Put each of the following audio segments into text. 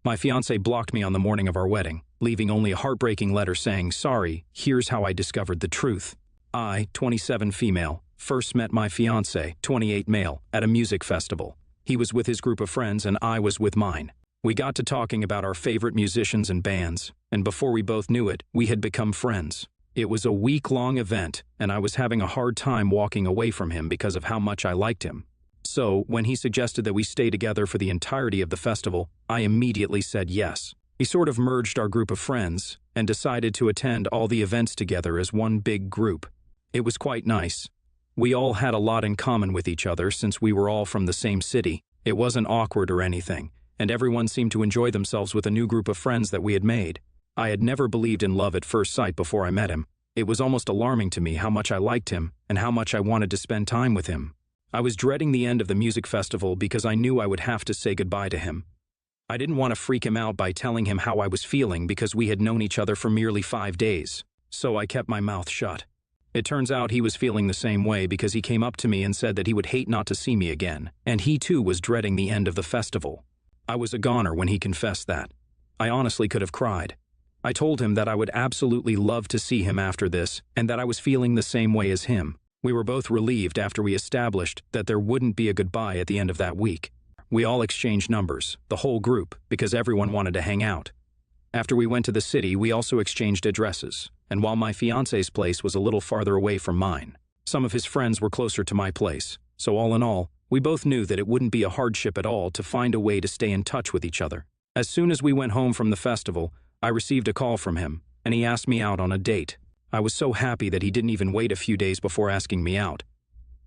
My fiancé blocked me on the morning of our wedding, leaving only a heartbreaking letter saying, "Sorry, here's how I discovered the truth. I, 27 female, first met my fiancé, 28 male, at a music festival. He was with his group of friends and I was with mine. We got to talking about our favorite musicians and bands, and before we both knew it, we had become friends. It was a week-long event, and I was having a hard time walking away from him because of how much I liked him. So, when he suggested that we stay together for the entirety of the festival, I immediately said yes. He sort of merged our group of friends and decided to attend all the events together as one big group. It was quite nice. We all had a lot in common with each other since we were all from the same city. It wasn't awkward or anything, and everyone seemed to enjoy themselves with a new group of friends that we had made. I had never believed in love at first sight before I met him. It was almost alarming to me how much I liked him and how much I wanted to spend time with him. I was dreading the end of the music festival because I knew I would have to say goodbye to him. I didn't want to freak him out by telling him how I was feeling because we had known each other for merely 5 days, so I kept my mouth shut. It turns out he was feeling the same way because he came up to me and said that he would hate not to see me again, and he too was dreading the end of the festival. I was a goner when he confessed that. I honestly could have cried. I told him that I would absolutely love to see him after this and that I was feeling the same way as him. We were both relieved after we established that there wouldn't be a goodbye at the end of that week. We all exchanged numbers, the whole group, because everyone wanted to hang out. After we went to the city, we also exchanged addresses, and while my fiancé's place was a little farther away from mine, some of his friends were closer to my place, so all in all, we both knew that it wouldn't be a hardship at all to find a way to stay in touch with each other. As soon as we went home from the festival, I received a call from him, and he asked me out on a date. I was so happy that he didn't even wait a few days before asking me out.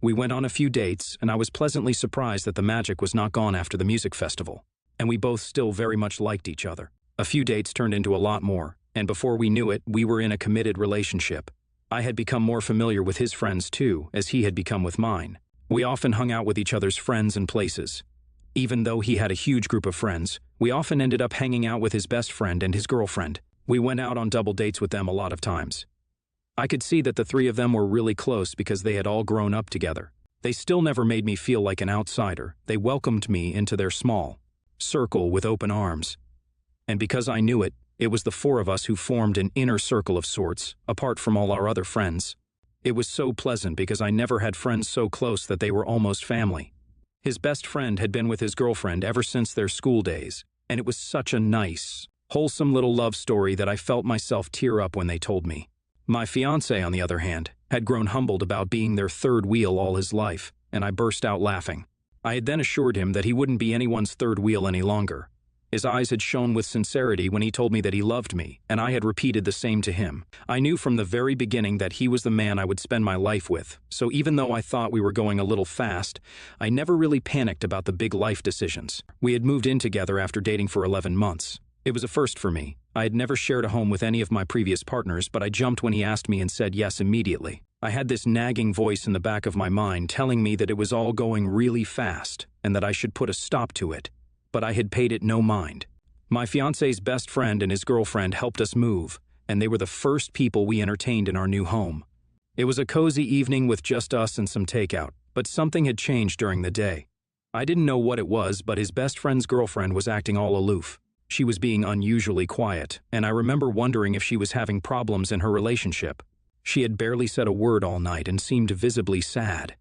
We went on a few dates, and I was pleasantly surprised that the magic was not gone after the music festival, and we both still very much liked each other. A few dates turned into a lot more, and before we knew it, we were in a committed relationship. I had become more familiar with his friends too, as he had become with mine. We often hung out with each other's friends and places. Even though he had a huge group of friends, we often ended up hanging out with his best friend and his girlfriend. We went out on double dates with them a lot of times. I could see that the three of them were really close because they had all grown up together. They still never made me feel like an outsider. They welcomed me into their small circle with open arms. And because I knew it, it was the four of us who formed an inner circle of sorts, apart from all our other friends. It was so pleasant because I never had friends so close that they were almost family. His best friend had been with his girlfriend ever since their school days, and it was such a nice, wholesome little love story that I felt myself tear up when they told me. My fiancé, on the other hand, had grown humbled about being their third wheel all his life, and I burst out laughing. I had then assured him that he wouldn't be anyone's third wheel any longer. His eyes had shone with sincerity when he told me that he loved me, and I had repeated the same to him. I knew from the very beginning that he was the man I would spend my life with, so even though I thought we were going a little fast, I never really panicked about the big life decisions. We had moved in together after dating for 11 months. It was a first for me. I had never shared a home with any of my previous partners, but I jumped when he asked me and said yes immediately. I had this nagging voice in the back of my mind telling me that it was all going really fast and that I should put a stop to it. But I had paid it no mind. My fiancé's best friend and his girlfriend helped us move, and they were the first people we entertained in our new home. It was a cozy evening with just us and some takeout, but something had changed during the day. I didn't know what it was, but his best friend's girlfriend was acting all aloof. She was being unusually quiet, and I remember wondering if she was having problems in her relationship. She had barely said a word all night and seemed visibly sad.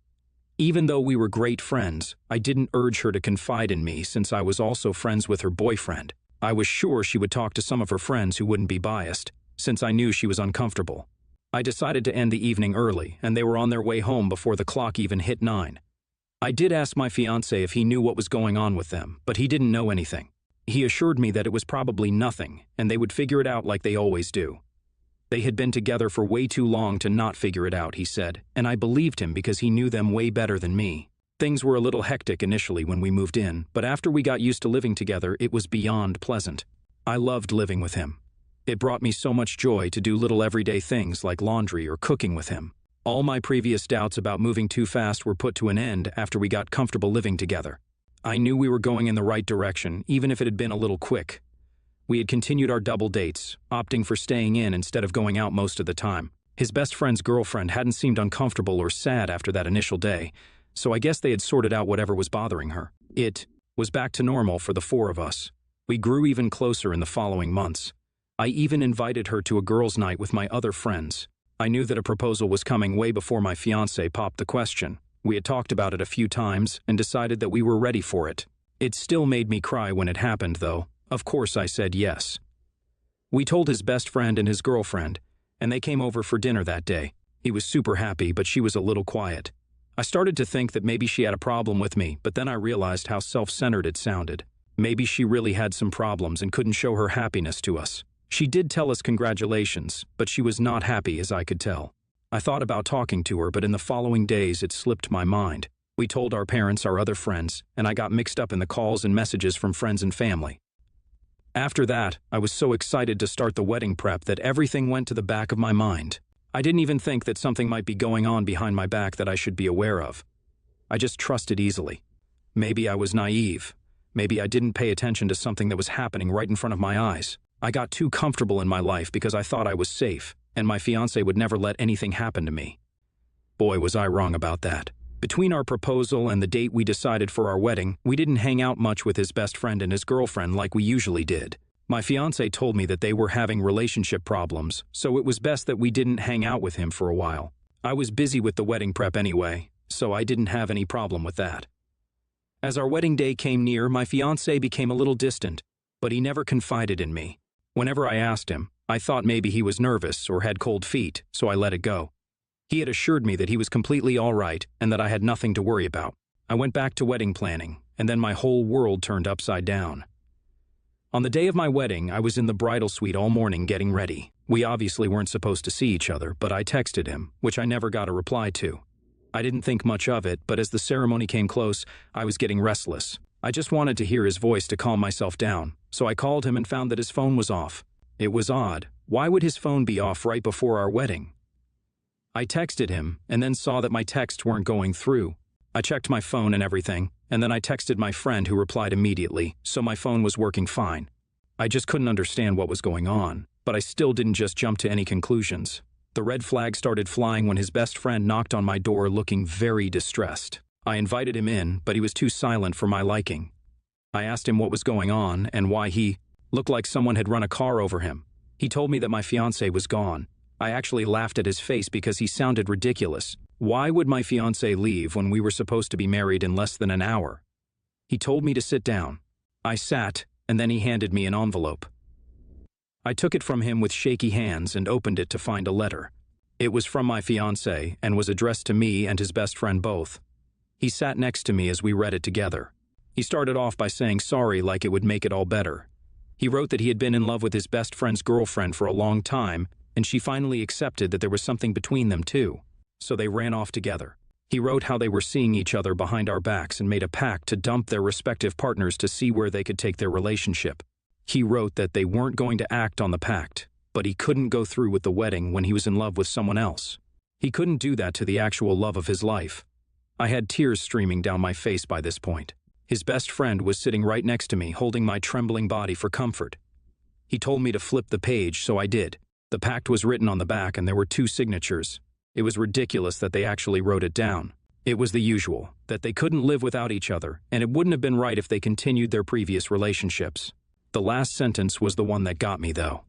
Even though we were great friends, I didn't urge her to confide in me since I was also friends with her boyfriend. I was sure she would talk to some of her friends who wouldn't be biased, since I knew she was uncomfortable. I decided to end the evening early, and they were on their way home before the clock even hit 9. I did ask my fiancé if he knew what was going on with them, but he didn't know anything. He assured me that it was probably nothing, and they would figure it out like they always do. They had been together for way too long to not figure it out, he said, and I believed him because he knew them way better than me. Things were a little hectic initially when we moved in, but after we got used to living together, it was beyond pleasant. I loved living with him. It brought me so much joy to do little everyday things like laundry or cooking with him. All my previous doubts about moving too fast were put to an end after we got comfortable living together. I knew we were going in the right direction, even if it had been a little quick. We had continued our double dates, opting for staying in instead of going out most of the time. His best friend's girlfriend hadn't seemed uncomfortable or sad after that initial day, so I guess they had sorted out whatever was bothering her. It was back to normal for the four of us. We grew even closer in the following months. I even invited her to a girls' night with my other friends. I knew that a proposal was coming way before my fiancé popped the question. We had talked about it a few times and decided that we were ready for it. It still made me cry when it happened, though. Of course I said yes. We told his best friend and his girlfriend, and they came over for dinner that day. He was super happy, but she was a little quiet. I started to think that maybe she had a problem with me, but then I realized how self-centered it sounded. Maybe she really had some problems and couldn't show her happiness to us. She did tell us congratulations, but she was not happy as I could tell. I thought about talking to her, but in the following days it slipped my mind. We told our parents, our other friends, and I got mixed up in the calls and messages from friends and family. After that, I was so excited to start the wedding prep that everything went to the back of my mind. I didn't even think that something might be going on behind my back that I should be aware of. I just trusted easily. Maybe I was naive. Maybe I didn't pay attention to something that was happening right in front of my eyes. I got too comfortable in my life because I thought I was safe, and my fiancé would never let anything happen to me. Boy, was I wrong about that. Between our proposal and the date we decided for our wedding, we didn't hang out much with his best friend and his girlfriend like we usually did. My fiancé told me that they were having relationship problems, so it was best that we didn't hang out with him for a while. I was busy with the wedding prep anyway, so I didn't have any problem with that. As our wedding day came near, my fiancé became a little distant, but he never confided in me. Whenever I asked him, I thought maybe he was nervous or had cold feet, so I let it go. He had assured me that he was completely all right and that I had nothing to worry about. I went back to wedding planning, and then my whole world turned upside down. On the day of my wedding, I was in the bridal suite all morning getting ready. We obviously weren't supposed to see each other, but I texted him, which I never got a reply to. I didn't think much of it, but as the ceremony came close, I was getting restless. I just wanted to hear his voice to calm myself down, so I called him and found that his phone was off. It was odd. Why would his phone be off right before our wedding? I texted him, and then saw that my texts weren't going through. I checked my phone and everything, and then I texted my friend who replied immediately, so my phone was working fine. I just couldn't understand what was going on, but I still didn't just jump to any conclusions. The red flag started flying when his best friend knocked on my door looking very distressed. I invited him in, but he was too silent for my liking. I asked him what was going on and why he looked like someone had run a car over him. He told me that my fiancé was gone. I actually laughed at his face because he sounded ridiculous. Why would my fiancé leave when we were supposed to be married in less than an hour? He told me to sit down. I sat, and then he handed me an envelope. I took it from him with shaky hands and opened it to find a letter. It was from my fiancé and was addressed to me and his best friend both. He sat next to me as we read it together. He started off by saying sorry like it would make it all better. He wrote that he had been in love with his best friend's girlfriend for a long time, and she finally accepted that there was something between them too, so they ran off together. He wrote how they were seeing each other behind our backs and made a pact to dump their respective partners to see where they could take their relationship. He wrote that they weren't going to act on the pact, but he couldn't go through with the wedding when he was in love with someone else. He couldn't do that to the actual love of his life. I had tears streaming down my face by this point. His best friend was sitting right next to me, holding my trembling body for comfort. He told me to flip the page, so I did. The pact was written on the back and there were 2 signatures. It was ridiculous that they actually wrote it down. It was the usual, that they couldn't live without each other, and it wouldn't have been right if they continued their previous relationships. The last sentence was the one that got me, though.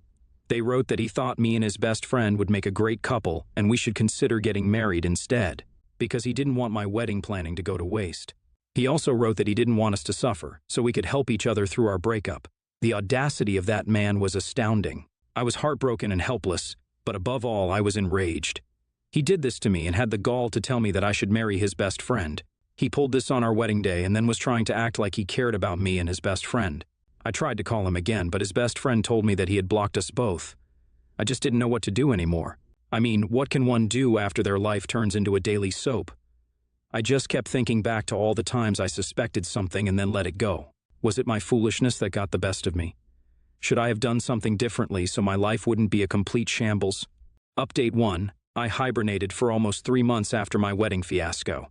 They wrote that he thought me and his best friend would make a great couple and we should consider getting married instead, because he didn't want my wedding planning to go to waste. He also wrote that he didn't want us to suffer, so we could help each other through our breakup. The audacity of that man was astounding. I was heartbroken and helpless, but above all, I was enraged. He did this to me and had the gall to tell me that I should marry his best friend. He pulled this on our wedding day and then was trying to act like he cared about me and his best friend. I tried to call him again, but his best friend told me that he had blocked us both. I just didn't know what to do anymore. I mean, what can one do after their life turns into a daily soap? I just kept thinking back to all the times I suspected something and then let it go. Was it my foolishness that got the best of me? Should I have done something differently so my life wouldn't be a complete shambles? Update 1. I hibernated for almost 3 months after my wedding fiasco.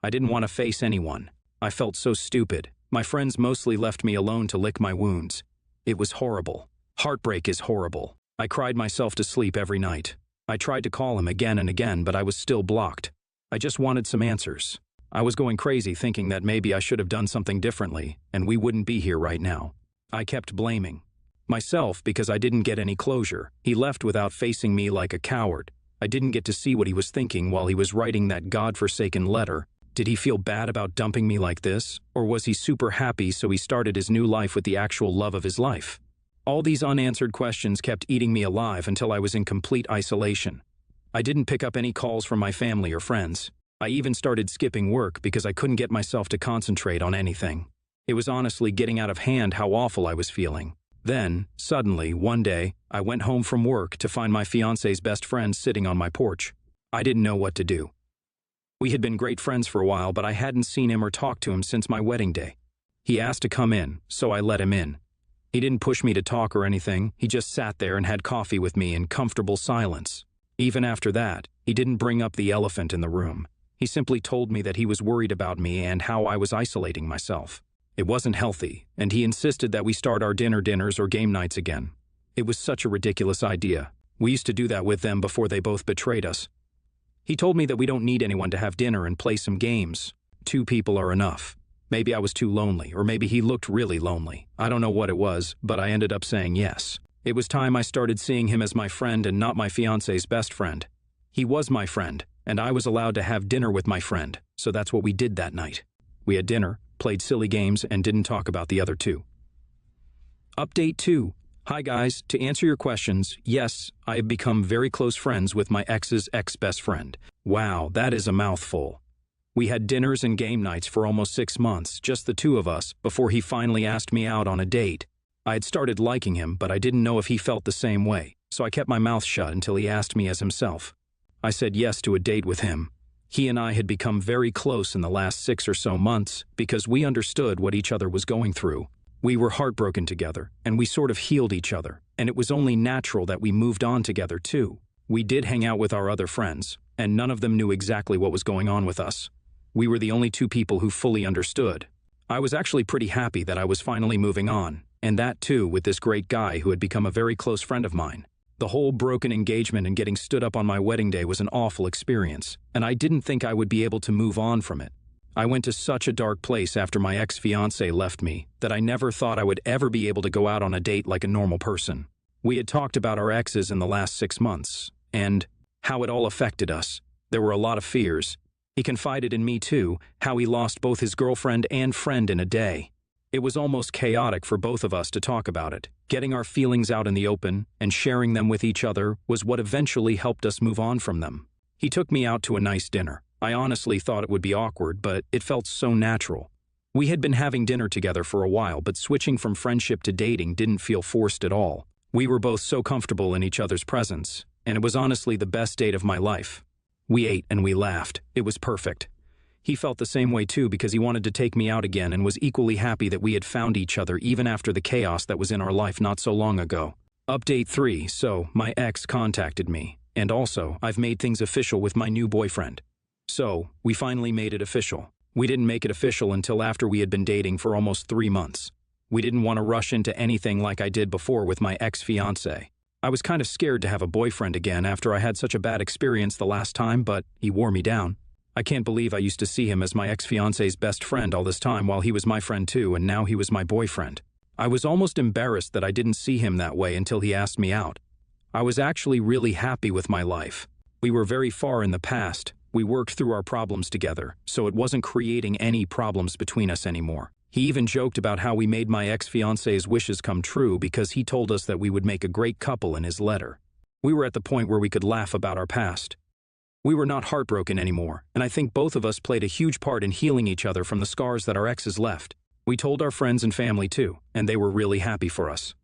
I didn't want to face anyone. I felt so stupid. My friends mostly left me alone to lick my wounds. It was horrible. Heartbreak is horrible. I cried myself to sleep every night. I tried to call him again and again, but I was still blocked. I just wanted some answers. I was going crazy thinking that maybe I should have done something differently, and we wouldn't be here right now. I kept blaming myself because I didn't get any closure. He left without facing me like a coward. I didn't get to see what he was thinking while he was writing that godforsaken letter. Did he feel bad about dumping me like this? Or was he super happy so he started his new life with the actual love of his life? All these unanswered questions kept eating me alive until I was in complete isolation. I didn't pick up any calls from my family or friends. I even started skipping work because I couldn't get myself to concentrate on anything. It was honestly getting out of hand how awful I was feeling. Then, suddenly, one day, I went home from work to find my fiancé's best friend sitting on my porch. I didn't know what to do. We had been great friends for a while, but I hadn't seen him or talked to him since my wedding day. He asked to come in, so I let him in. He didn't push me to talk or anything. He just sat there and had coffee with me in comfortable silence. Even after that, he didn't bring up the elephant in the room. He simply told me that he was worried about me and how I was isolating myself. It wasn't healthy, and he insisted that we start our dinners or game nights again. It was such a ridiculous idea. We used to do that with them before they both betrayed us. He told me that we don't need anyone to have dinner and play some games. 2 people are enough. Maybe I was too lonely, or maybe he looked really lonely. I don't know what it was, but I ended up saying yes. It was time I started seeing him as my friend and not my fiancé's best friend. He was my friend, and I was allowed to have dinner with my friend, so that's what we did that night. We had dinner, played silly games, and didn't talk about the other 2. Update 2. Hi guys, to answer your questions, yes, I have become very close friends with my ex's ex-best friend. Wow, that is a mouthful. We had dinners and game nights for almost 6 months, just the 2 of us, before he finally asked me out on a date. I had started liking him, but I didn't know if he felt the same way, so I kept my mouth shut until he asked me as himself. I said yes to a date with him. He and I had become very close in the last 6 or so months because we understood what each other was going through. We were heartbroken together, and we sort of healed each other, and it was only natural that we moved on together too. We did hang out with our other friends, and none of them knew exactly what was going on with us. We were the only 2 people who fully understood. I was actually pretty happy that I was finally moving on, and that too with this great guy who had become a very close friend of mine. The whole broken engagement and getting stood up on my wedding day was an awful experience, and I didn't think I would be able to move on from it. I went to such a dark place after my ex-fiancé left me that I never thought I would ever be able to go out on a date like a normal person. We had talked about our exes in the last 6 months, and how it all affected us. There were a lot of fears. He confided in me too, how he lost both his girlfriend and friend in a day. It was almost chaotic for both of us to talk about it. Getting our feelings out in the open and sharing them with each other was what eventually helped us move on from them. He took me out to a nice dinner. I honestly thought it would be awkward, but it felt so natural. We had been having dinner together for a while, but switching from friendship to dating didn't feel forced at all. We were both so comfortable in each other's presence, and it was honestly the best date of my life. We ate and we laughed. It was perfect. He felt the same way too because he wanted to take me out again and was equally happy that we had found each other even after the chaos that was in our life not so long ago. Update 3. So, my ex contacted me. And also, I've made things official with my new boyfriend. So, we finally made it official. We didn't make it official until after we had been dating for almost 3 months. We didn't want to rush into anything like I did before with my ex-fiancé. I was kind of scared to have a boyfriend again after I had such a bad experience the last time, but he wore me down. I can't believe I used to see him as my ex-fiancé's best friend all this time while he was my friend too, and now he was my boyfriend. I was almost embarrassed that I didn't see him that way until he asked me out. I was actually really happy with my life. We were very far in the past. We worked through our problems together, so it wasn't creating any problems between us anymore. He even joked about how we made my ex-fiancé's wishes come true because he told us that we would make a great couple in his letter. We were at the point where we could laugh about our past. We were not heartbroken anymore, and I think both of us played a huge part in healing each other from the scars that our exes left. We told our friends and family too, and they were really happy for us.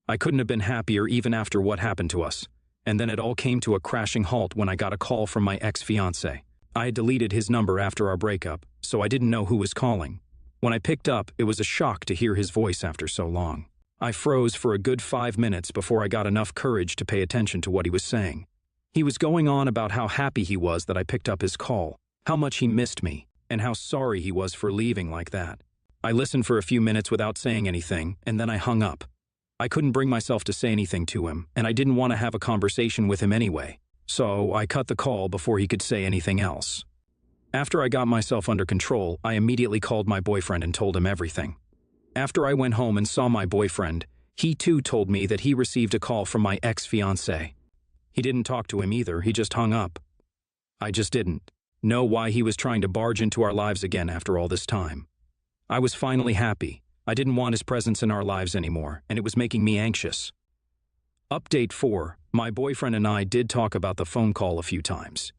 I couldn't have been happier even after what happened to us. And then it all came to a crashing halt when I got a call from my ex-fiancé. I had deleted his number after our breakup, so I didn't know who was calling. When I picked up, it was a shock to hear his voice after so long. I froze for a good 5 minutes before I got enough courage to pay attention to what he was saying. He was going on about how happy he was that I picked up his call, how much he missed me, and how sorry he was for leaving like that. I listened for a few minutes without saying anything, and then I hung up. I couldn't bring myself to say anything to him, and I didn't want to have a conversation with him anyway, so I cut the call before he could say anything else. After I got myself under control, I immediately called my boyfriend and told him everything. After I went home and saw my boyfriend, he too told me that he received a call from my ex-fiancé. He didn't talk to him either, he just hung up. I just didn't know why he was trying to barge into our lives again after all this time. I was finally happy. I didn't want his presence in our lives anymore, and it was making me anxious. Update 4. My boyfriend and I did talk about the phone call a few times.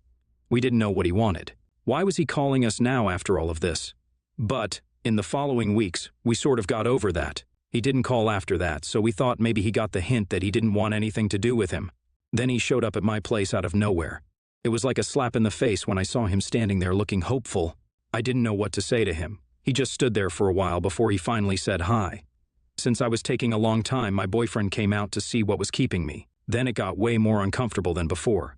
We didn't know what he wanted. Why was he calling us now after all of this? But, in the following weeks, we sort of got over that. He didn't call after that, so we thought maybe he got the hint that he didn't want anything to do with him. Then he showed up at my place out of nowhere. It was like a slap in the face when I saw him standing there looking hopeful. I didn't know what to say to him. He just stood there for a while before he finally said hi. Since I was taking a long time, my boyfriend came out to see what was keeping me. Then it got way more uncomfortable than before.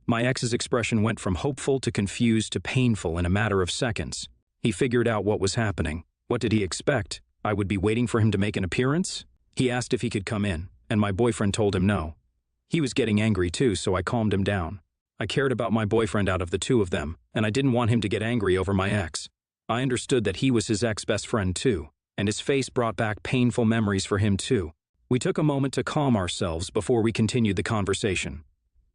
My ex's expression went from hopeful to confused to painful in a matter of seconds. He figured out what was happening. What did he expect? I would be waiting for him to make an appearance? He asked if he could come in, and my boyfriend told him no. He was getting angry too, so I calmed him down. I cared about my boyfriend out of the two of them, and I didn't want him to get angry over my ex. I understood that he was his ex-best friend too, and his face brought back painful memories for him too. We took a moment to calm ourselves before we continued the conversation.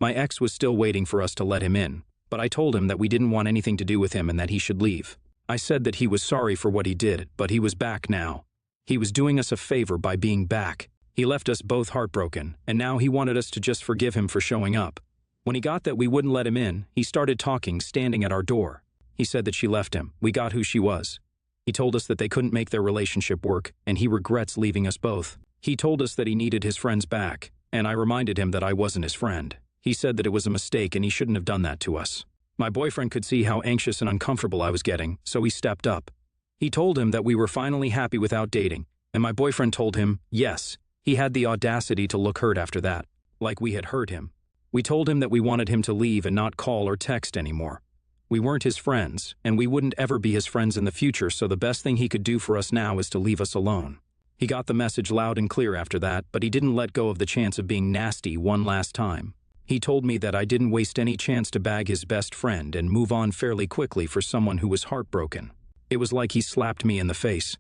My ex was still waiting for us to let him in, but I told him that we didn't want anything to do with him and that he should leave. I said that he was sorry for what he did, but he was back now. He was doing us a favor by being back. He left us both heartbroken, and now he wanted us to just forgive him for showing up. When he got that we wouldn't let him in, he started talking, standing at our door. He said that she left him. We got who she was. He told us that they couldn't make their relationship work, and he regrets leaving us both. He told us that he needed his friends back, and I reminded him that I wasn't his friend. He said that it was a mistake and he shouldn't have done that to us. My boyfriend could see how anxious and uncomfortable I was getting, so he stepped up. He told him that we were finally happy without dating, and my boyfriend told him, yes, he had the audacity to look hurt after that, like we had hurt him. We told him that we wanted him to leave and not call or text anymore. We weren't his friends, and we wouldn't ever be his friends in the future, so the best thing he could do for us now is to leave us alone. He got the message loud and clear after that, but he didn't let go of the chance of being nasty one last time. He told me that I didn't waste any chance to bag his best friend and move on fairly quickly for someone who was heartbroken. It was like he slapped me in the face.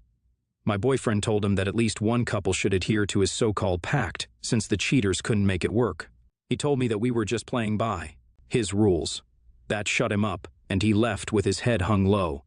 My boyfriend told him that at least one couple should adhere to his so-called pact, since the cheaters couldn't make it work. He told me that we were just playing by his rules. That shut him up, and he left with his head hung low.